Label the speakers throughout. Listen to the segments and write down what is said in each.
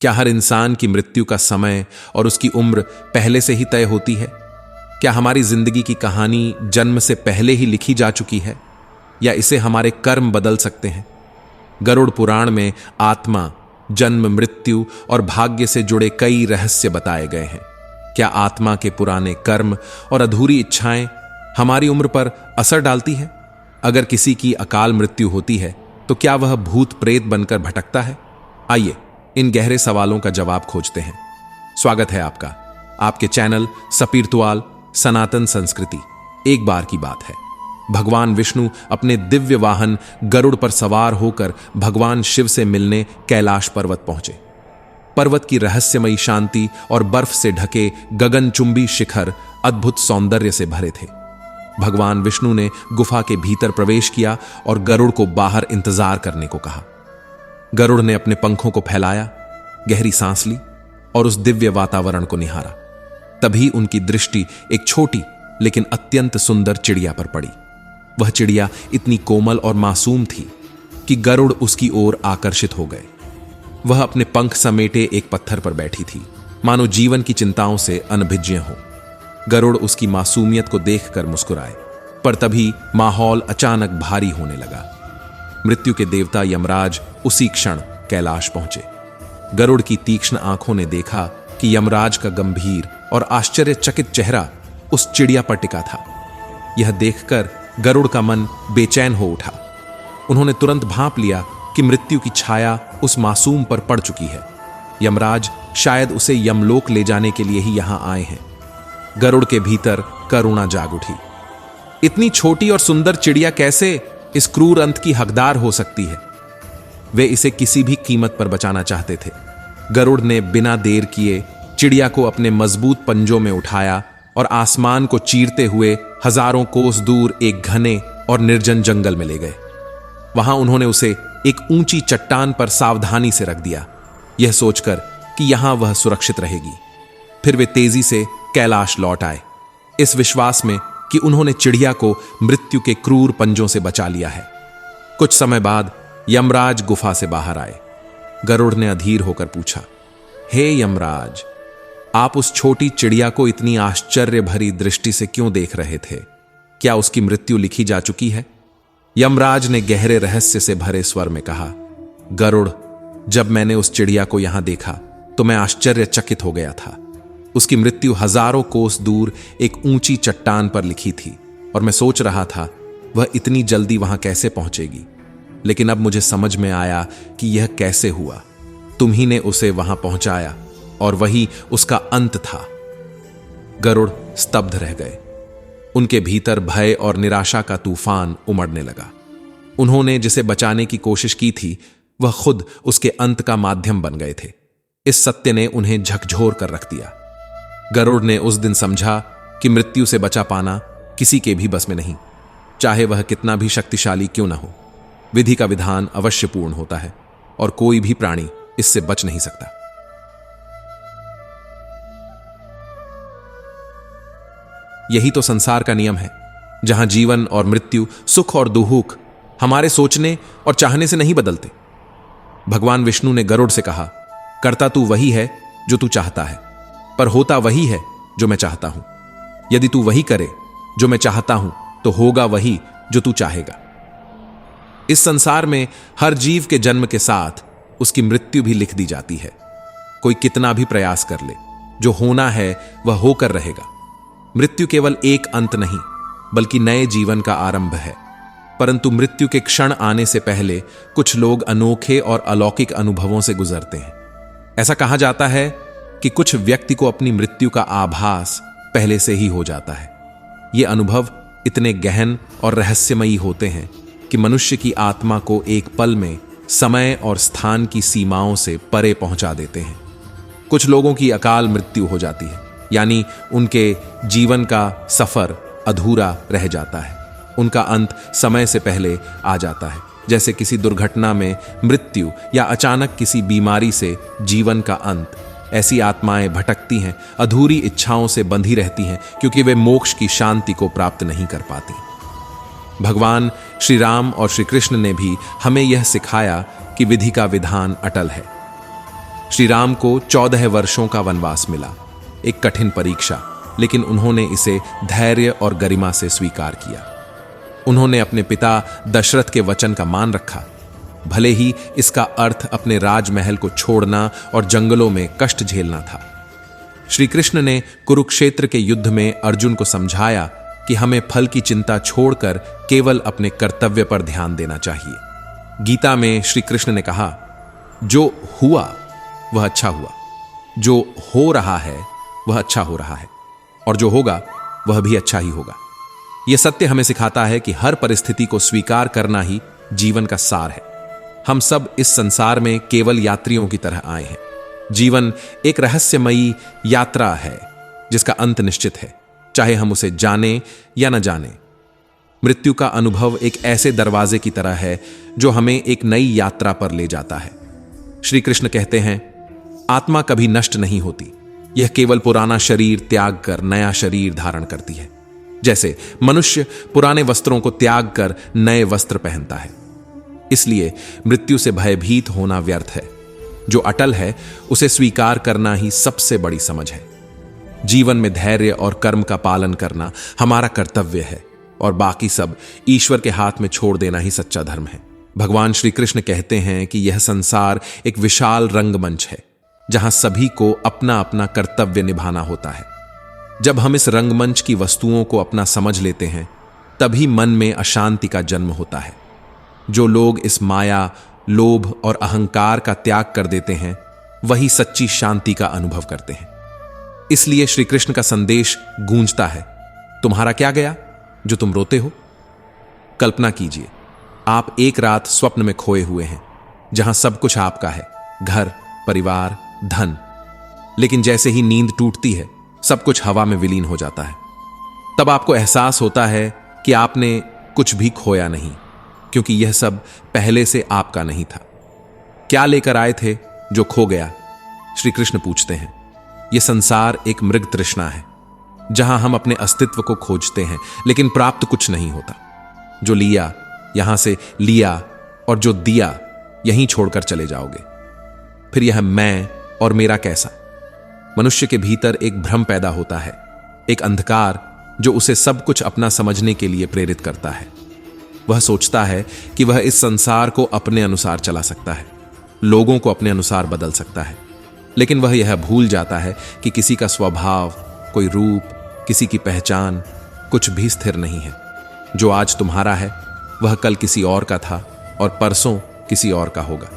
Speaker 1: क्या हर इंसान की मृत्यु का समय और उसकी उम्र पहले से ही तय होती है? क्या हमारी जिंदगी की कहानी जन्म से पहले ही लिखी जा चुकी है, या इसे हमारे कर्म बदल सकते हैं? गरुड़ पुराण में आत्मा, जन्म, मृत्यु और भाग्य से जुड़े कई रहस्य बताए गए हैं। क्या आत्मा के पुराने कर्म और अधूरी इच्छाएं हमारी उम्र पर असर डालती है? अगर किसी की अकाल मृत्यु होती है तो क्या वह भूत प्रेत बनकर भटकता है? आइए इन गहरे सवालों का जवाब खोजते हैं। स्वागत है आपका आपके चैनल सपीरतुआल सनातन संस्कृति। एक बार की बात है, भगवान विष्णु अपने दिव्य वाहन गरुड़ पर सवार होकर भगवान शिव से मिलने कैलाश पर्वत पहुंचे। पर्वत की रहस्यमयी शांति और बर्फ से ढके गगनचुंबी शिखर अद्भुत सौंदर्य से भरे थे। भगवान विष्णु ने गुफा के भीतर प्रवेश किया और गरुड़ को बाहर इंतजार करने को कहा। गरुड़ ने अपने पंखों को फैलाया, गहरी सांस ली और उस दिव्य वातावरण को निहारा। तभी उनकी दृष्टि एक छोटी लेकिन अत्यंत सुंदर चिड़िया पर पड़ी। वह चिड़िया इतनी कोमल और मासूम थी कि गरुड़ उसकी ओर आकर्षित हो गए। वह अपने पंख समेटे एक पत्थर पर बैठी थी, मानो जीवन की चिंताओं से अनभिज्ञ हो। गरुड़ उसकी मासूमियत को देखकर मुस्कुराए, पर तभी माहौल अचानक भारी होने लगा। मृत्यु के देवता यमराज उसी क्षण कैलाश पहुंचे। गरुड़ की तीक्ष्ण आंखों ने देखा कि यमराज का गंभीर और आश्चर्यचकित चेहरा उस चिड़िया पर टिका था। यह देखकर गरुड़ का मन बेचैन हो उठा। उन्होंने तुरंत भांप लिया कि मृत्यु की छाया उस मासूम पर पड़ चुकी है। यमराज शायद उसे यमलोक ले जाने के लिए ही यहां आए हैं। गरुड़ के भीतर करुणा जाग उठी। इतनी छोटी और सुंदर चिड़िया कैसे इस क्रूर अंत की हकदार हो सकती है? वे इसे किसी भी कीमत पर बचाना चाहते थे। गरुड़ ने बिना देर किए चिड़िया को अपने मजबूत पंजों में उठाया और आसमान को चीरते हुए हजारों कोस दूर एक घने और निर्जन जंगल में ले गए। वहां उन्होंने उसे एक ऊंची चट्टान पर सावधानी से रख दिया, यह सोचकर कि यहां वह सुरक्षित रहेगी। फिर वे तेजी से कैलाश लौट आए, इस विश्वास में कि उन्होंने चिड़िया को मृत्यु के क्रूर पंजों से बचा लिया है। कुछ समय बाद यमराज गुफा से बाहर आए। गरुड़ ने अधीर होकर पूछा, हे यमराज, आप उस छोटी चिड़िया को इतनी आश्चर्य भरी दृष्टि से क्यों देख रहे थे? क्या उसकी मृत्यु लिखी जा चुकी है? यमराज ने गहरे रहस्य से भरे स्वर में कहा, गरुड़, जब मैंने उस चिड़िया को यहां देखा तो मैं आश्चर्यचकित हो गया था। उसकी मृत्यु हजारों कोस दूर एक ऊंची चट्टान पर लिखी थी और मैं सोच रहा था वह इतनी जल्दी वहां कैसे पहुंचेगी। लेकिन अब मुझे समझ में आया कि यह कैसे हुआ। तुम ही ने उसे वहां पहुंचाया और वही उसका अंत था। गरुड़ स्तब्ध रह गए। उनके भीतर भय और निराशा का तूफान उमड़ने लगा। उन्होंने जिसे बचाने की कोशिश की थी वह खुद उसके अंत का माध्यम बन गए थे। इस सत्य ने उन्हें झकझोर कर रख दिया। गरुड़ ने उस दिन समझा कि मृत्यु से बचा पाना किसी के भी बस में नहीं, चाहे वह कितना भी शक्तिशाली क्यों न हो। विधि का विधान अवश्य पूर्ण होता है और कोई भी प्राणी इससे बच नहीं सकता। यही तो संसार का नियम है, जहां जीवन और मृत्यु, सुख और दुहुक हमारे सोचने और चाहने से नहीं बदलते। भगवान विष्णु ने गरुड़ से कहा, करता तू वही है जो तू चाहता है, पर होता वही है जो मैं चाहता हूं। यदि तू वही करे जो मैं चाहता हूं तो होगा वही जो तू चाहेगा। इस संसार में हर जीव के जन्म के साथ उसकी मृत्यु भी लिख दी जाती है। कोई कितना भी प्रयास कर ले, जो होना है वह होकर रहेगा। मृत्यु केवल एक अंत नहीं बल्कि नए जीवन का आरंभ है। परंतु मृत्यु के क्षण आने से पहले कुछ लोग अनोखे और अलौकिक अनुभवों से गुजरते हैं। ऐसा कहा जाता है कि कुछ व्यक्ति को अपनी मृत्यु का आभास पहले से ही हो जाता है। ये अनुभव इतने गहन और रहस्यमयी होते हैं कि मनुष्य की आत्मा को एक पल में समय और स्थान की सीमाओं से परे पहुंचा देते हैं। कुछ लोगों की अकाल मृत्यु हो जाती है, यानी उनके जीवन का सफर अधूरा रह जाता है। उनका अंत समय से पहले आ जाता है, जैसे किसी दुर्घटना में मृत्यु या अचानक किसी बीमारी से जीवन का अंत। ऐसी आत्माएं भटकती हैं, अधूरी इच्छाओं से बंधी रहती हैं, क्योंकि वे मोक्ष की शांति को प्राप्त नहीं कर पाती। भगवान श्री राम और श्री कृष्ण ने भी हमें यह सिखाया कि विधि का विधान अटल है। श्री राम को 14 वर्षों का वनवास मिला, एक कठिन परीक्षा, लेकिन उन्होंने इसे धैर्य और गरिमा से स्वीकार किया। उन्होंने अपने पिता दशरथ के वचन का मान रखा, भले ही इसका अर्थ अपने राजमहल को छोड़ना और जंगलों में कष्ट झेलना था। श्री कृष्ण ने कुरुक्षेत्र के युद्ध में अर्जुन को समझाया कि हमें फल की चिंता छोड़कर केवल अपने कर्तव्य पर ध्यान देना चाहिए। गीता में श्री कृष्ण ने कहा, जो हुआ वह अच्छा हुआ, जो हो रहा है वह अच्छा हो रहा है, और जो होगा वह भी अच्छा ही होगा। यह सत्य हमें सिखाता है कि हर परिस्थिति को स्वीकार करना ही जीवन का सार है। हम सब इस संसार में केवल यात्रियों की तरह आए हैं। जीवन एक रहस्यमयी यात्रा है जिसका अंत निश्चित है, चाहे हम उसे जाने या न जाने। मृत्यु का अनुभव एक ऐसे दरवाजे की तरह है जो हमें एक नई यात्रा पर ले जाता है। श्री कृष्ण कहते हैं, आत्मा कभी नष्ट नहीं होती, यह केवल पुराना शरीर त्याग कर नया शरीर धारण करती है। जैसे मनुष्य पुराने वस्त्रों को त्याग कर नए वस्त्र पहनता है। इसलिए मृत्यु से भयभीत होना व्यर्थ है। जो अटल है उसे स्वीकार करना ही सबसे बड़ी समझ है। जीवन में धैर्य और कर्म का पालन करना हमारा कर्तव्य है, और बाकी सब ईश्वर के हाथ में छोड़ देना ही सच्चा धर्म है। भगवान श्री कृष्ण कहते हैं कि यह संसार एक विशाल रंगमंच है जहां सभी को अपना अपना कर्तव्य निभाना होता है। जब हम इस रंगमंच की वस्तुओं को अपना समझ लेते हैं, तभी मन में अशांति का जन्म होता है। जो लोग इस माया, लोभ और अहंकार का त्याग कर देते हैं, वही सच्ची शांति का अनुभव करते हैं। इसलिए श्री कृष्ण का संदेश गूंजता है, तुम्हारा क्या गया जो तुम रोते हो? कल्पना कीजिए, आप एक रात स्वप्न में खोए हुए हैं जहां सब कुछ आपका है, घर, परिवार, धन। लेकिन जैसे ही नींद टूटती है, सब कुछ हवा में विलीन हो जाता है। तब आपको एहसास होता है कि आपने कुछ भी खोया नहीं, क्योंकि यह सब पहले से आपका नहीं था। क्या लेकर आए थे जो खो गया? श्री कृष्ण पूछते हैं। यह संसार एक मृग तृष्णा है जहां हम अपने अस्तित्व को खोजते हैं, लेकिन प्राप्त कुछ नहीं होता। जो लिया यहां से लिया, और जो दिया यहीं छोड़कर चले जाओगे। फिर यह मैं और मेरा कैसा? मनुष्य के भीतर एक भ्रम पैदा होता है, एक अंधकार जो उसे सब कुछ अपना समझने के लिए प्रेरित करता है। वह सोचता है कि वह इस संसार को अपने अनुसार चला सकता है, लोगों को अपने अनुसार बदल सकता है। लेकिन वह यह भूल जाता है कि किसी का स्वभाव, कोई रूप, किसी की पहचान कुछ भी स्थिर नहीं है। जो आज तुम्हारा है वह कल किसी और का था, और परसों किसी और का होगा।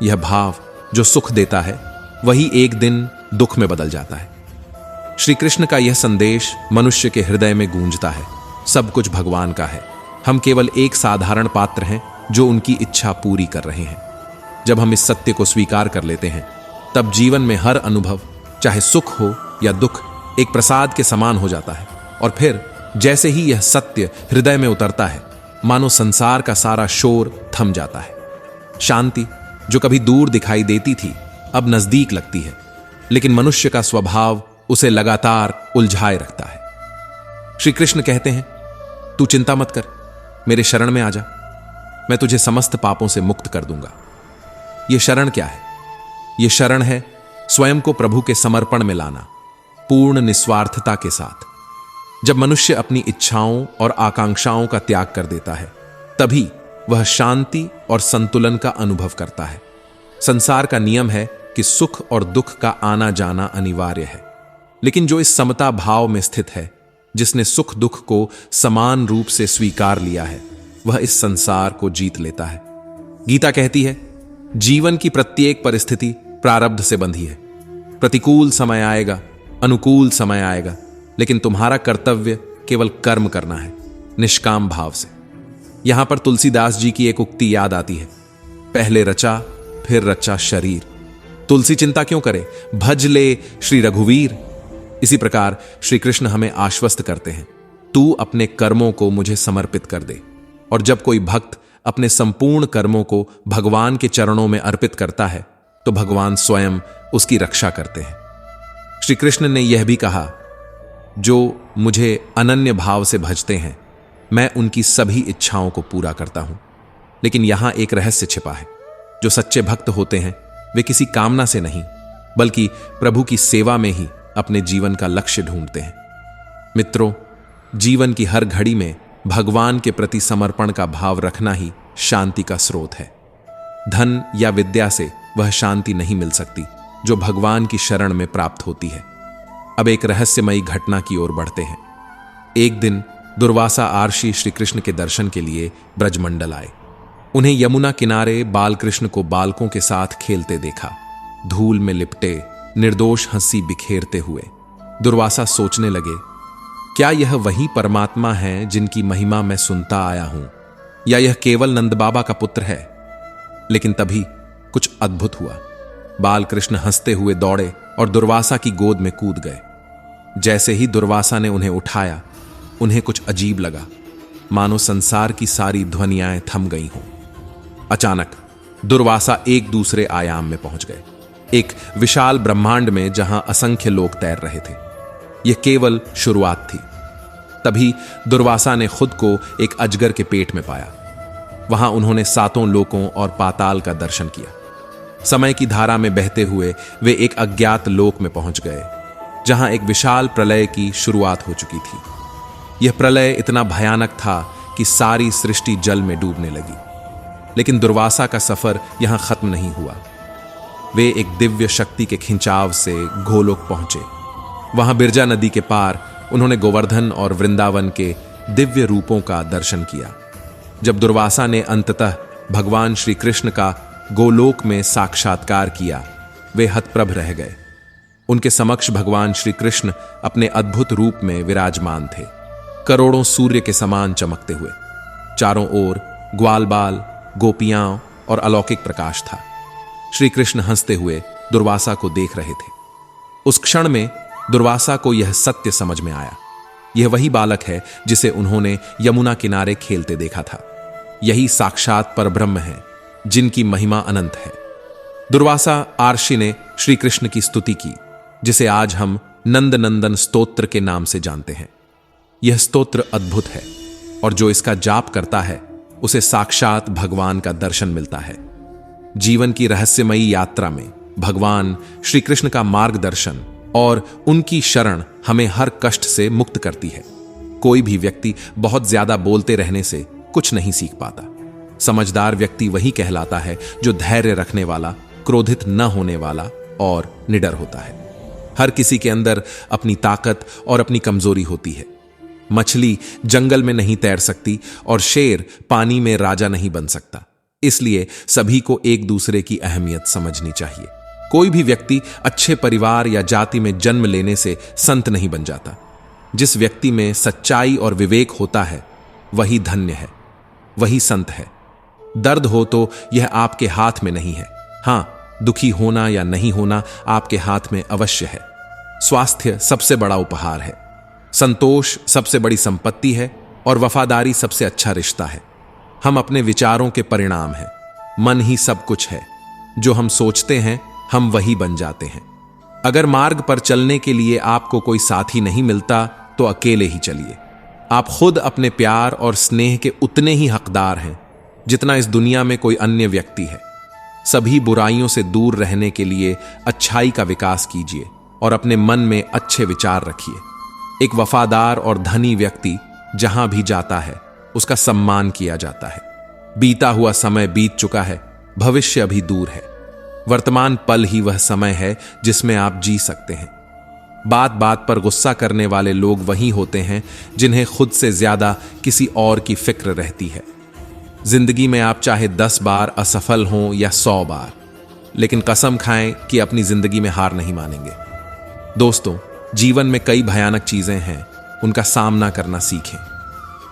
Speaker 1: यह भाव जो सुख देता है वही एक दिन दुख में बदल जाता है। श्री कृष्ण का यह संदेश मनुष्य के हृदय में गूंजता है, सब कुछ भगवान का है, हम केवल एक साधारण पात्र हैं जो उनकी इच्छा पूरी कर रहे हैं। जब हम इस सत्य को स्वीकार कर लेते हैं, तब जीवन में हर अनुभव, चाहे सुख हो या दुख, एक प्रसाद के समान हो जाता है। और फिर जैसे ही यह सत्य हृदय में उतरता है, मानो संसार का सारा शोर थम जाता है। शांति जो कभी दूर दिखाई देती थी, अब नजदीक लगती है, लेकिन मनुष्य का स्वभाव उसे लगातार उलझाए रखता है। श्री कृष्ण कहते हैं, तू चिंता मत कर, मेरे शरण में आ जा, मैं तुझे समस्त पापों से मुक्त कर दूंगा। यह शरण क्या है? यह शरण है स्वयं को प्रभु के समर्पण में लाना, पूर्ण निस्वार्थता के साथ। जब मनुष्य अपनी इच्छाओं और आकांक्षाओं का त्याग कर देता है, तभी वह शांति और संतुलन का अनुभव करता है। संसार का नियम है कि सुख और दुख का आना जाना अनिवार्य है, लेकिन जो इस समता भाव में स्थित है, जिसने सुख दुख को समान रूप से स्वीकार लिया है, वह इस संसार को जीत लेता है। गीता कहती है, जीवन की प्रत्येक परिस्थिति प्रारब्ध से बंधी है। प्रतिकूल समय आएगा, अनुकूल समय आएगा, लेकिन तुम्हारा कर्तव्य केवल कर्म करना है, निष्काम भाव से। यहां पर तुलसीदास जी की एक उक्ति याद आती है, पहले रचा फिर रचा शरीर, तुलसी चिंता क्यों करे, भज ले श्री रघुवीर। इसी प्रकार श्री कृष्ण हमें आश्वस्त करते हैं, तू अपने कर्मों को मुझे समर्पित कर दे। और जब कोई भक्त अपने संपूर्ण कर्मों को भगवान के चरणों में अर्पित करता है, तो भगवान स्वयं उसकी रक्षा करते हैं। श्री कृष्ण ने यह भी कहा, जो मुझे अनन्य भाव से भजते हैं, मैं उनकी सभी इच्छाओं को पूरा करता हूं। लेकिन यहां एक रहस्य छिपा है, जो सच्चे भक्त होते हैं वे किसी कामना से नहीं, बल्कि प्रभु की सेवा में ही अपने जीवन का लक्ष्य ढूंढते हैं। मित्रों, जीवन की हर घड़ी में भगवान के प्रति समर्पण का भाव रखना ही शांति का स्रोत है। धन या विद्या से वह शांति नहीं मिल सकती जो भगवान की शरण में प्राप्त होती है। अब एक रहस्यमयी घटना की ओर बढ़ते हैं। एक दिन दुर्वासा आर्षि श्री कृष्ण के दर्शन के लिए ब्रजमंडल आए। उन्हें यमुना किनारे बालकृष्ण को बालकों के साथ खेलते देखा, धूल में लिपटे निर्दोष हंसी बिखेरते हुए। दुर्वासा सोचने लगे, क्या यह वही परमात्मा है जिनकी महिमा मैं सुनता आया हूं, या यह केवल नंद बाबा का पुत्र है? लेकिन तभी कुछ अद्भुत हुआ। बालकृष्ण हंसते हुए दौड़े और दुर्वासा की गोद में कूद गए। जैसे ही दुर्वासा ने उन्हें उठाया, उन्हें कुछ अजीब लगा, मानो संसार की सारी ध्वनियाएं थम गई हों। अचानक दुर्वासा एक दूसरे आयाम में पहुंच गए, एक विशाल ब्रह्मांड में जहां असंख्य लोग तैर रहे थे। यह केवल शुरुआत थी। तभी दुर्वासा ने खुद को एक अजगर के पेट में पाया। वहां उन्होंने सातों लोकों और पाताल का दर्शन किया। समय की धारा में बहते हुए वे एक अज्ञात लोक में पहुंच गए, जहां एक विशाल प्रलय की शुरुआत हो चुकी थी। यह प्रलय इतना भयानक था कि सारी सृष्टि जल में डूबने लगी। लेकिन दुर्वासा का सफर यहां खत्म नहीं हुआ। वे एक दिव्य शक्ति के खिंचाव से गोलोक पहुंचे। वहां बिरजा नदी के पार उन्होंने गोवर्धन और वृंदावन के दिव्य रूपों का दर्शन किया। जब दुर्वासा ने अंततः भगवान श्री कृष्ण का गोलोक में साक्षात्कार किया, वे हतप्रभ रह गए। उनके समक्ष भगवान श्री कृष्ण अपने अद्भुत रूप में विराजमान थे, करोड़ों सूर्य के समान चमकते हुए। चारों ओर ग्वालबाल, गोपियां और अलौकिक प्रकाश था। श्री कृष्ण हंसते हुए दुर्वासा को देख रहे थे। उस क्षण में दुर्वासा को यह सत्य समझ में आया, यह वही बालक है जिसे उन्होंने यमुना किनारे खेलते देखा था। यही साक्षात परब्रह्म है जिनकी महिमा अनंत है। दुर्वासा आर्षि ने श्री कृष्ण की स्तुति की, जिसे आज हम नंद नंदन स्तोत्र के नाम से जानते हैं। यह स्तोत्र अद्भुत है और जो इसका जाप करता है उसे साक्षात भगवान का दर्शन मिलता है। जीवन की रहस्यमयी यात्रा में भगवान श्री कृष्ण का मार्गदर्शन और उनकी शरण हमें हर कष्ट से मुक्त करती है। कोई भी व्यक्ति बहुत ज्यादा बोलते रहने से कुछ नहीं सीख पाता। समझदार व्यक्ति वही कहलाता है जो धैर्य रखने वाला, क्रोधित न होने वाला और निडर होता है। हर किसी के अंदर अपनी ताकत और अपनी कमजोरी होती है। मछली जंगल में नहीं तैर सकती और शेर पानी में राजा नहीं बन सकता। इसलिए सभी को एक दूसरे की अहमियत समझनी चाहिए। कोई भी व्यक्ति अच्छे परिवार या जाति में जन्म लेने से संत नहीं बन जाता। जिस व्यक्ति में सच्चाई और विवेक होता है वही धन्य है, वही संत है। दर्द हो तो यह आपके हाथ में नहीं है। हां, दुखी होना या नहीं होना आपके हाथ में अवश्य है। स्वास्थ्य सबसे बड़ा उपहार है, संतोष सबसे बड़ी संपत्ति है और वफादारी सबसे अच्छा रिश्ता है। हम अपने विचारों के परिणाम हैं। मन ही सब कुछ है। जो हम सोचते हैं हम वही बन जाते हैं। अगर मार्ग पर चलने के लिए आपको कोई साथी नहीं मिलता तो अकेले ही चलिए। आप खुद अपने प्यार और स्नेह के उतने ही हकदार हैं जितना इस दुनिया में कोई अन्य व्यक्ति है। सभी बुराइयों से दूर रहने के लिए अच्छाई का विकास कीजिए और अपने मन में अच्छे विचार रखिए। एक वफादार और धनी व्यक्ति जहां भी जाता है उसका सम्मान किया जाता है। बीता हुआ समय बीत चुका है, भविष्य अभी दूर है। वर्तमान पल ही वह समय है जिसमें आप जी सकते हैं। बात बात पर गुस्सा करने वाले लोग वही होते हैं जिन्हें खुद से ज्यादा किसी और की फिक्र रहती है। जिंदगी में आप चाहे 10 बार असफल हों या 100 बार, लेकिन कसम खाएं कि अपनी जिंदगी में हार नहीं मानेंगे। दोस्तों, जीवन में कई भयानक चीजें हैं, उनका सामना करना सीखें।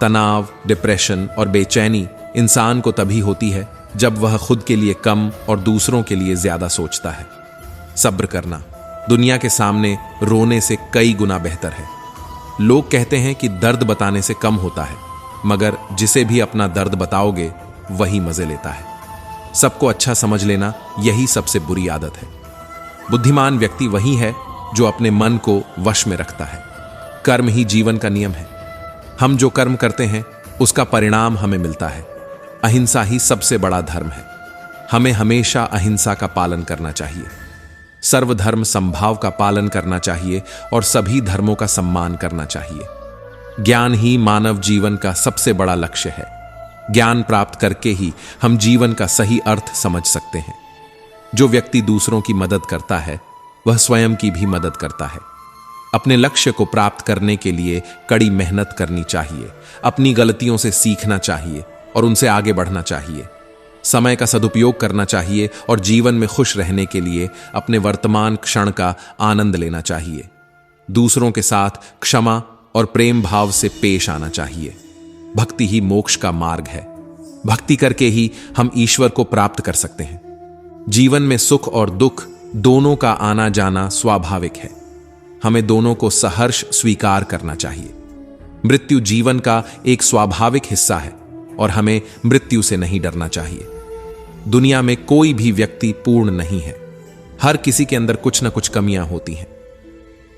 Speaker 1: तनाव, डिप्रेशन और बेचैनी इंसान को तभी होती है जब वह खुद के लिए कम और दूसरों के लिए ज्यादा सोचता है। सब्र करना दुनिया के सामने रोने से कई गुना बेहतर है। लोग कहते हैं कि दर्द बताने से कम होता है, मगर जिसे भी अपना दर्द बताओगे वही मजे लेता है। सबको अच्छा समझ लेना यही सबसे बुरी आदत है। बुद्धिमान व्यक्ति वही है जो अपने मन को वश में रखता है। कर्म ही जीवन का नियम है। हम जो कर्म करते हैं उसका परिणाम हमें मिलता है। अहिंसा ही सबसे बड़ा धर्म है। हमें हमेशा अहिंसा का पालन करना चाहिए, सर्वधर्म समभाव का पालन करना चाहिए और सभी धर्मों का सम्मान करना चाहिए। ज्ञान ही मानव जीवन का सबसे बड़ा लक्ष्य है। ज्ञान प्राप्त करके ही हम जीवन का सही अर्थ समझ सकते हैं। जो व्यक्ति दूसरों की मदद करता है वह स्वयं की भी मदद करता है। अपने लक्ष्य को प्राप्त करने के लिए कड़ी मेहनत करनी चाहिए, अपनी गलतियों से सीखना चाहिए और उनसे आगे बढ़ना चाहिए। समय का सदुपयोग करना चाहिए और जीवन में खुश रहने के लिए अपने वर्तमान क्षण का आनंद लेना चाहिए। दूसरों के साथ क्षमा और प्रेम भाव से पेश आना चाहिए। भक्ति ही मोक्ष का मार्ग है। भक्ति करके ही हम ईश्वर को प्राप्त कर सकते हैं। जीवन में सुख और दुख दोनों का आना जाना स्वाभाविक है। हमें दोनों को सहर्ष स्वीकार करना चाहिए। मृत्यु जीवन का एक स्वाभाविक हिस्सा है और हमें मृत्यु से नहीं डरना चाहिए। दुनिया में कोई भी व्यक्ति पूर्ण नहीं है। हर किसी के अंदर कुछ न कुछ कमियां होती हैं।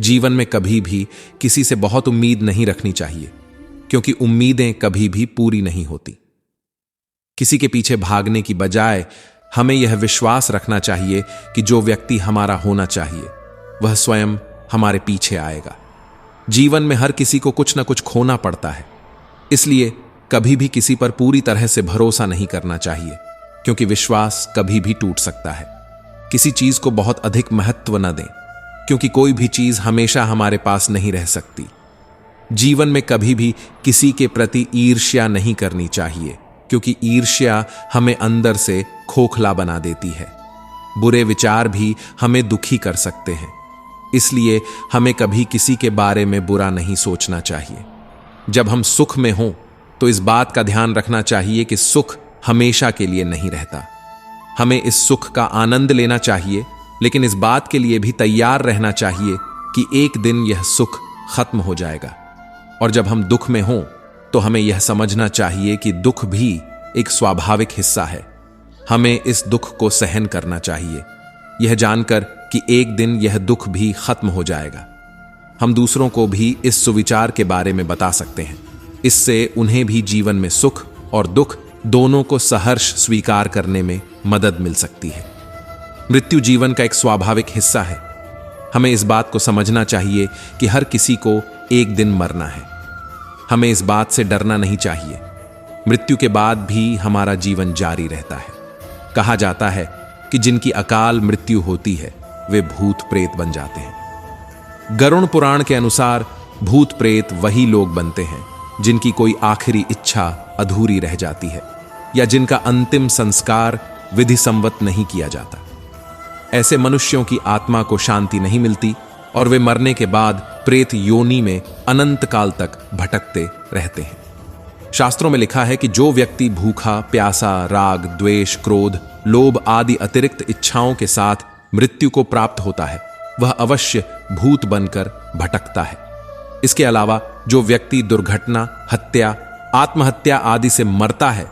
Speaker 1: जीवन में कभी भी किसी से बहुत उम्मीद नहीं रखनी चाहिए, क्योंकि उम्मीदें कभी भी पूरी नहीं होती। किसी के पीछे भागने की बजाय हमें यह विश्वास रखना चाहिए कि जो व्यक्ति हमारा होना चाहिए वह स्वयं हमारे पीछे आएगा। जीवन में हर किसी को कुछ न कुछ खोना पड़ता है, इसलिए कभी भी किसी पर पूरी तरह से भरोसा नहीं करना चाहिए, क्योंकि विश्वास कभी भी टूट सकता है। किसी चीज को बहुत अधिक महत्व न दें, क्योंकि कोई भी चीज हमेशा हमारे पास नहीं रह सकती। जीवन में कभी भी किसी के प्रति ईर्ष्या नहीं करनी चाहिए, क्योंकि ईर्ष्या हमें अंदर से खोखला बना देती है। बुरे विचार भी हमें दुखी कर सकते हैं, इसलिए हमें कभी किसी के बारे में बुरा नहीं सोचना चाहिए। जब हम सुख में हों तो इस बात का ध्यान रखना चाहिए कि सुख हमेशा के लिए नहीं रहता। हमें इस सुख का आनंद लेना चाहिए, लेकिन इस बात के लिए भी तैयार रहना चाहिए कि एक दिन यह सुख खत्म हो जाएगा। और जब हम दुख में हों तो हमें यह समझना चाहिए कि दुख भी एक स्वाभाविक हिस्सा है। हमें इस दुख को सहन करना चाहिए, यह जानकर कि एक दिन यह दुख भी खत्म हो जाएगा। हम दूसरों को भी इस सुविचार के बारे में बता सकते हैं। इससे उन्हें भी जीवन में सुख और दुख दोनों को सहर्ष स्वीकार करने में मदद मिल सकती है। मृत्यु जीवन का एक स्वाभाविक हिस्सा है। हमें इस बात को समझना चाहिए कि हर किसी को एक दिन मरना है। हमें इस बात से डरना नहीं चाहिए। मृत्यु के बाद भी हमारा जीवन जारी रहता है। कहा जाता है कि जिनकी अकाल मृत्यु होती है वे भूत प्रेत बन जाते हैं। गरुड़ पुराण के अनुसार भूत प्रेत वही लोग बनते हैं जिनकी कोई आखिरी इच्छा अधूरी रह जाती है या जिनका अंतिम संस्कार विधि सम्मत नहीं किया जाता। ऐसे मनुष्यों की आत्मा को शांति नहीं मिलती और वे मरने के बाद प्रेत योनि में अनंत काल तक भटकते रहते हैं। शास्त्रों में लिखा है कि जो व्यक्ति भूखा, प्यासा, राग, द्वेष, क्रोध, लोभ आदि अतिरिक्त इच्छाओं के साथ मृत्यु को प्राप्त होता है वह अवश्य भूत बनकर भटकता है। इसके अलावा जो व्यक्ति दुर्घटना, हत्या, आत्महत्या आदि से मरता है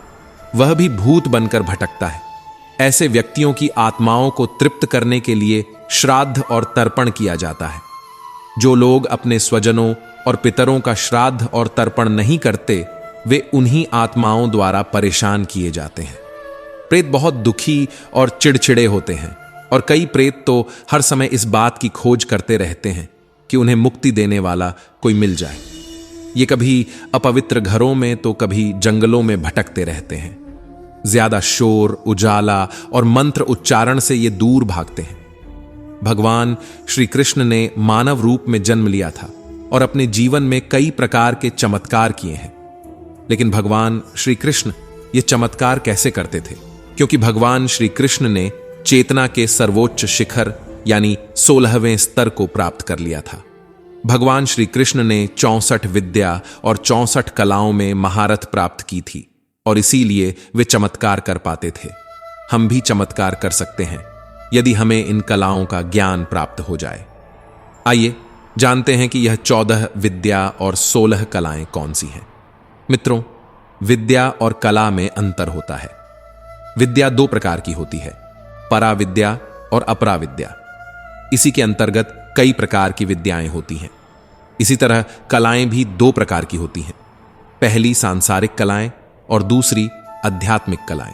Speaker 1: वह भी भूत बनकर भटकता है। ऐसे व्यक्तियों की आत्माओं को तृप्त करने के लिए श्राद्ध और तर्पण किया जाता है। जो लोग अपने स्वजनों और पितरों का श्राद्ध और तर्पण नहीं करते वे उन्हीं आत्माओं द्वारा परेशान किए जाते हैं। प्रेत बहुत दुखी और चिड़चिड़े होते हैं और कई प्रेत तो हर समय इस बात की खोज करते रहते हैं कि उन्हें मुक्ति देने वाला कोई मिल जाए। ये कभी अपवित्र घरों में तो कभी जंगलों में भटकते रहते हैं। ज्यादा शोर, उजाला और मंत्र उच्चारण से ये दूर भागते हैं। भगवान श्री कृष्ण ने मानव रूप में जन्म लिया था और अपने जीवन में कई प्रकार के चमत्कार किए हैं। लेकिन भगवान श्री कृष्ण ये चमत्कार कैसे करते थे? क्योंकि भगवान श्री कृष्ण ने चेतना के सर्वोच्च शिखर यानी 16वें स्तर को प्राप्त कर लिया था। भगवान श्री कृष्ण ने 64 विद्या और 64 कलाओं में महारथ प्राप्त की थी और इसीलिए वे चमत्कार कर पाते थे। हम भी चमत्कार कर सकते हैं यदि हमें इन कलाओं का ज्ञान प्राप्त हो जाए। आइए जानते हैं कि यह 14 विद्या और 16 कलाएं कौन सी हैं। मित्रों, विद्या और कला में अंतर होता है। विद्या 2 प्रकार की होती है, पराविद्या और अपराविद्या। इसी के अंतर्गत कई प्रकार की विद्याएं होती हैं। इसी तरह कलाएं भी 2 प्रकार की होती हैं, पहली सांसारिक कलाएं और दूसरी आध्यात्मिक कलाएं।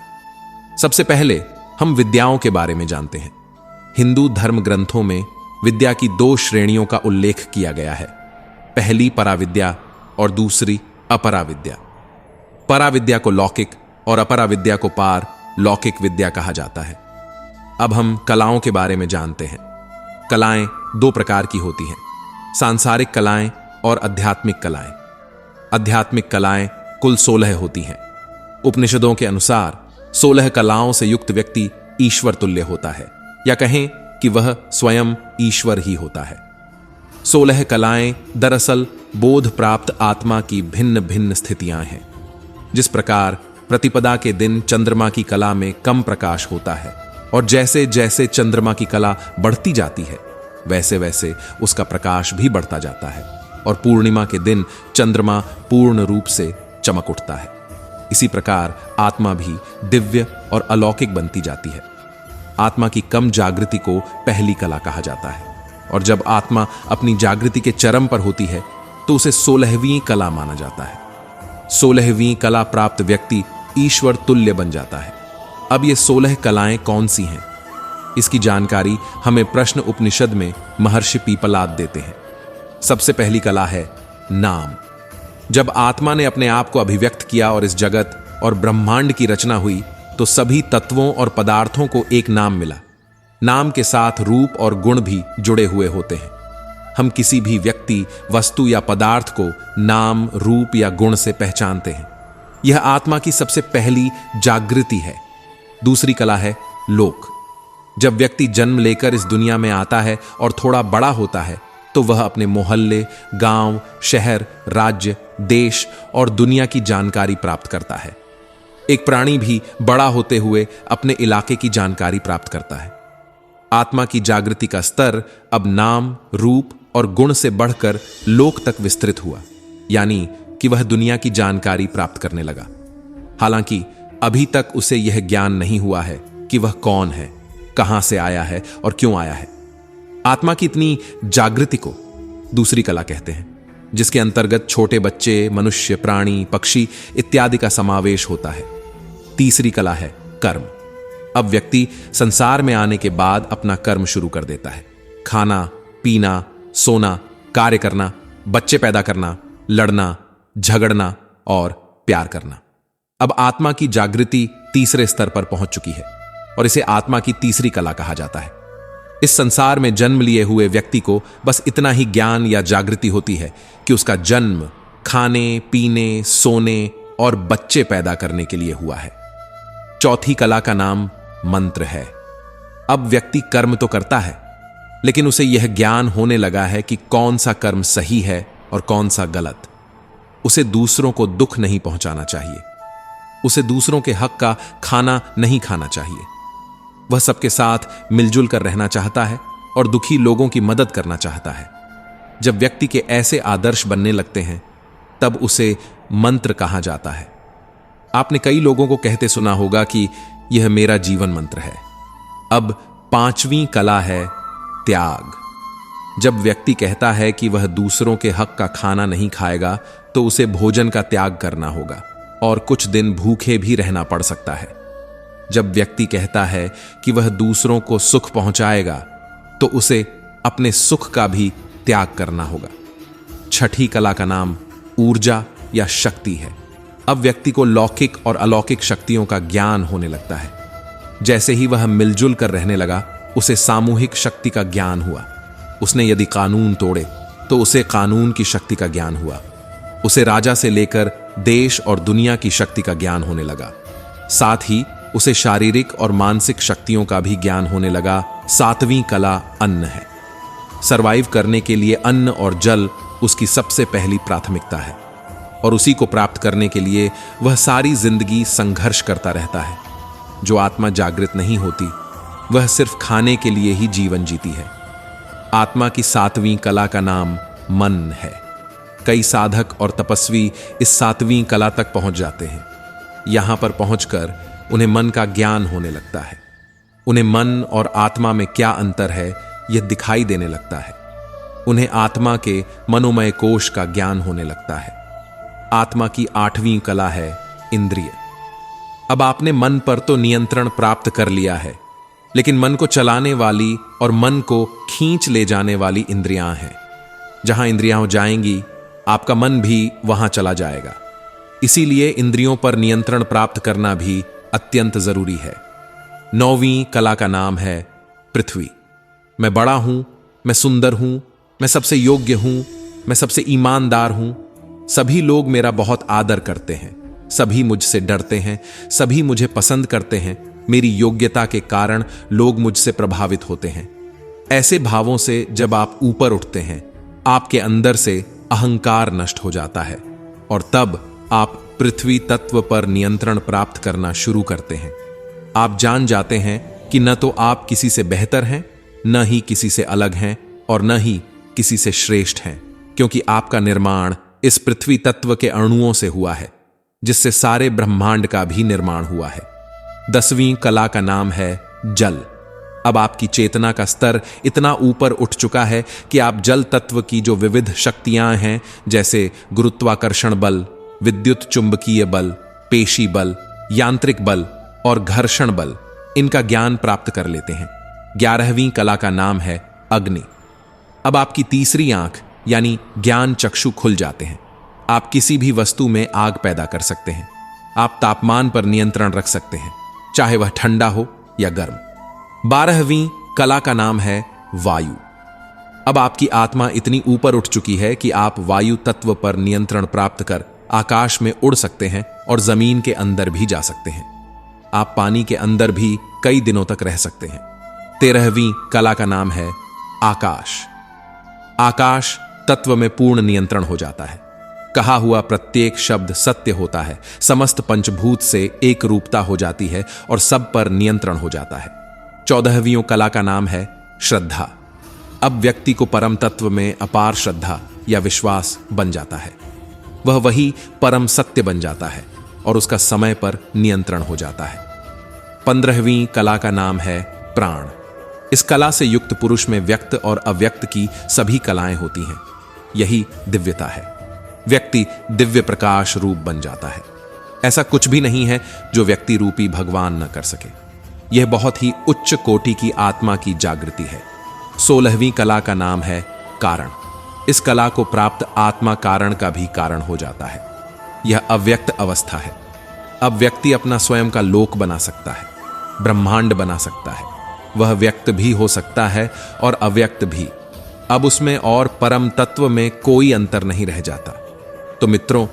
Speaker 1: सबसे पहले हम विद्याओं के बारे में जानते हैं। हिंदू धर्म ग्रंथों में विद्या की 2 श्रेणियों का उल्लेख किया गया है। पहली पराविद्या और दूसरी अपराविद्या। पराविद्या को लौकिक और अपराविद्या को पार लौकिक विद्या कहा जाता है। अब हम कलाओं के बारे में जानते हैं। कलाएं 2 प्रकार की होती हैं, सांसारिक कलाएं और आध्यात्मिक कलाएं। आध्यात्मिक कलाएं कुल 16 होती हैं। उपनिषदों के अनुसार 16 कलाओं से युक्त व्यक्ति ईश्वर तुल्य होता है, या कहें कि वह स्वयं ईश्वर ही होता है। 16 कलाएं दरअसल बोध प्राप्त आत्मा की भिन्न भिन्न स्थितियां हैं। जिस प्रकार प्रतिपदा के दिन चंद्रमा की कला में कम प्रकाश होता है और जैसे जैसे चंद्रमा की कला बढ़ती जाती है वैसे वैसे उसका प्रकाश भी बढ़ता जाता है और पूर्णिमा के दिन चंद्रमा पूर्ण रूप से चमक उठता है। इसी प्रकार आत्मा भी दिव्य और अलौकिक बनती जाती है। आत्मा की कम जागृति को पहली कला कहा जाता है और जब आत्मा अपनी जागृति के चरम पर होती है तो उसे 16वीं कला माना जाता है। 16वीं कला प्राप्त व्यक्ति ईश्वर तुल्य बन जाता है। अब ये 16 कलाएं कौन सी हैं? इसकी जानकारी हमें प्रश्न उपनिषद में महर्षि पीपलाद देते हैं। सबसे पहली कला है नाम। जब आत्मा ने अपने आप को अभिव्यक्त किया और इस जगत और ब्रह्मांड की रचना हुई तो सभी तत्वों और पदार्थों को एक नाम मिला। नाम के साथ रूप और गुण भी जुड़े हुए होते हैं। हम किसी भी व्यक्ति, वस्तु या पदार्थ को नाम, रूप या गुण से पहचानते हैं। यह आत्मा की सबसे पहली जागृति है। दूसरी कला है लोक। जब व्यक्ति जन्म लेकर इस दुनिया में आता है और थोड़ा बड़ा होता है तो वह अपने मोहल्ले, गांव, शहर, राज्य, देश और दुनिया की जानकारी प्राप्त करता है। एक प्राणी भी बड़ा होते हुए अपने इलाके की जानकारी प्राप्त करता है। आत्मा की जागृति का स्तर अब नाम, रूप और गुण से बढ़कर लोक तक विस्तृत हुआ, यानी कि वह दुनिया की जानकारी प्राप्त करने लगा। हालांकि अभी तक उसे यह ज्ञान नहीं हुआ है कि वह कौन है, कहां से आया है और क्यों आया है। आत्मा की इतनी जागृति को दूसरी कला कहते हैं, जिसके अंतर्गत छोटे बच्चे, मनुष्य, प्राणी, पक्षी इत्यादि का समावेश होता है। तीसरी कला है कर्म। अब व्यक्ति संसार में आने के बाद अपना कर्म शुरू कर देता है। खाना, पीना, सोना, कार्य करना, बच्चे पैदा करना, लड़ना, झगड़ना और प्यार करना। अब आत्मा की जागृति तीसरे स्तर पर पहुंच चुकी है और इसे आत्मा की तीसरी कला कहा जाता है। इस संसार में जन्म लिए हुए व्यक्ति को बस इतना ही ज्ञान या जागृति होती है कि उसका जन्म खाने, पीने, सोने और बच्चे पैदा करने के लिए हुआ है। चौथी कला का नाम मंत्र है। अब व्यक्ति कर्म तो करता है, लेकिन उसे यह ज्ञान होने लगा है कि कौन सा कर्म सही है और कौन सा गलत। उसे दूसरों को दुख नहीं पहुंचाना चाहिए। उसे दूसरों के हक का खाना नहीं खाना चाहिए। वह सबके साथ मिलजुल कर रहना चाहता है और दुखी लोगों की मदद करना चाहता है। जब व्यक्ति के ऐसे आदर्श बनने लगते हैं तब उसे मंत्र कहा जाता है। आपने कई लोगों को कहते सुना होगा कि यह मेरा जीवन मंत्र है। अब पांचवी कला है त्याग। जब व्यक्ति कहता है कि वह दूसरों के हक का खाना नहीं खाएगा तो उसे भोजन का त्याग करना होगा और कुछ दिन भूखे भी रहना पड़ सकता है। जब व्यक्ति कहता है कि वह दूसरों को सुख पहुंचाएगा तो उसे अपने सुख का भी त्याग करना होगा। छठी कला का नाम ऊर्जा या शक्ति है। अब व्यक्ति को लौकिक और अलौकिक शक्तियों का ज्ञान होने लगता है। जैसे ही वह मिलजुल कर रहने लगा उसे सामूहिक शक्ति का ज्ञान हुआ। उसने यदि कानून तोड़े तो उसे कानून की शक्ति का ज्ञान हुआ। उसे राजा से लेकर देश और दुनिया की शक्ति का ज्ञान होने लगा। साथ ही उसे शारीरिक और मानसिक शक्तियों का भी ज्ञान होने लगा। सातवीं कला अन्न है। सरवाइव करने के लिए अन्न और जल उसकी सबसे पहली प्राथमिकता है और उसी को प्राप्त करने के लिए वह सारी जिंदगी संघर्ष करता रहता है। जो आत्मा जागृत नहीं होती वह सिर्फ खाने के लिए ही जीवन जीती है। आत्मा की सातवीं कला का नाम मन है। कई साधक और तपस्वी इस सातवीं कला तक पहुंच जाते हैं। यहां पर पहुंचकर उन्हें मन का ज्ञान होने लगता है। उन्हें मन और आत्मा में क्या अंतर है यह दिखाई देने लगता है। उन्हें आत्मा के मनोमय कोश का ज्ञान होने लगता है। आत्मा की आठवीं कला है इंद्रिय। अब आपने मन पर तो नियंत्रण प्राप्त कर लिया है, लेकिन मन को चलाने वाली और मन को खींच ले जाने वाली इंद्रियां हैं। जहां इंद्रियां जाएंगी, आपका मन भी वहां चला जाएगा। इसीलिए इंद्रियों पर नियंत्रण प्राप्त करना भी अत्यंत जरूरी है। 9वीं कला का नाम है पृथ्वी। मैं बड़ा हूं, मैं सुंदर हूं, मैं सबसे योग्य हूं, मैं सबसे ईमानदार हूं। सभी लोग मेरा बहुत आदर करते हैं, सभी मुझसे डरते हैं, सभी मुझे पसंद करते हैं। मेरी योग्यता के कारण लोग मुझसे प्रभावित होते हैं। ऐसे भावों से जब आप ऊपर उठते हैं, आपके अंदर से अहंकार नष्ट हो जाता है और तब आप पृथ्वी तत्व पर नियंत्रण प्राप्त करना शुरू करते हैं। आप जान जाते हैं कि न तो आप किसी से बेहतर हैं, न ही किसी से अलग हैं और न ही किसी से श्रेष्ठ हैं, क्योंकि आपका निर्माण इस पृथ्वी तत्व के अणुओं से हुआ है, जिससे सारे ब्रह्मांड का भी निर्माण हुआ है। 10वीं कला का नाम है जल। अब आपकी चेतना का स्तर इतना ऊपर उठ चुका है कि आप जल तत्व की जो विविध शक्तियां हैं, जैसे गुरुत्वाकर्षण बल, विद्युत चुंबकीय बल, पेशी बल, यांत्रिक बल और घर्षण बल, इनका ज्ञान प्राप्त कर लेते हैं। 11वीं कला का नाम है अग्नि। अब आपकी तीसरी आंख यानी ज्ञान चक्षु खुल जाते हैं। आप किसी भी वस्तु में आग पैदा कर सकते हैं। आप तापमान पर नियंत्रण रख सकते हैं, चाहे वह ठंडा हो या गर्म। 12वीं कला का नाम है वायु। अब आपकी आत्मा इतनी ऊपर उठ चुकी है कि आप वायु तत्व पर नियंत्रण प्राप्त कर आकाश में उड़ सकते हैं और जमीन के अंदर भी जा सकते हैं। आप पानी के अंदर भी कई दिनों तक रह सकते हैं। 13वीं कला का नाम है आकाश। आकाश तत्व में पूर्ण नियंत्रण हो जाता है। कहा हुआ प्रत्येक शब्द सत्य होता है। समस्त पंचभूत से एक रूपता हो जाती है और सब पर नियंत्रण हो जाता है। 14वीं कला का नाम है श्रद्धा। अब व्यक्ति को परम तत्व में अपार श्रद्धा या विश्वास बन जाता है। वह वही परम सत्य बन जाता है और उसका समय पर नियंत्रण हो जाता है। 15वीं कला का नाम है प्राण। इस कला से युक्त पुरुष में व्यक्त और अव्यक्त की सभी कलाएं होती हैं। यही दिव्यता है। व्यक्ति दिव्य प्रकाश रूप बन जाता है। ऐसा कुछ भी नहीं है जो व्यक्ति रूपी भगवान न कर सके। यह बहुत ही उच्च कोटि की आत्मा की जागृति है। 16वीं कला का नाम है कारण। इस कला को प्राप्त आत्मा कारण का भी कारण हो जाता है। यह अव्यक्त अवस्था है। अब व्यक्ति अपना स्वयं का लोक बना सकता है, ब्रह्मांड बना सकता है। वह व्यक्त भी हो सकता है और अव्यक्त भी। अब उसमें और परम तत्व में कोई अंतर नहीं रह जाता। तो मित्रों,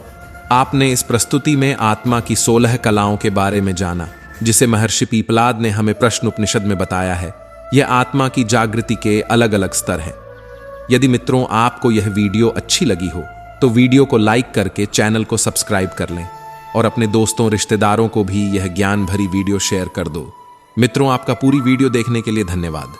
Speaker 1: आपने इस प्रस्तुति में आत्मा की 16 कलाओं के बारे में जाना, जिसे महर्षि पीपलाद ने हमें प्रश्न उपनिषद में बताया है। यह आत्मा की जागृति के अलग अलग स्तर हैं। यदि मित्रों आपको यह वीडियो अच्छी लगी हो तो वीडियो को लाइक करके चैनल को सब्सक्राइब कर लें और अपने दोस्तों रिश्तेदारों को भी यह ज्ञान भरी वीडियो शेयर कर दो। मित्रों, आपका पूरी वीडियो देखने के लिए धन्यवाद।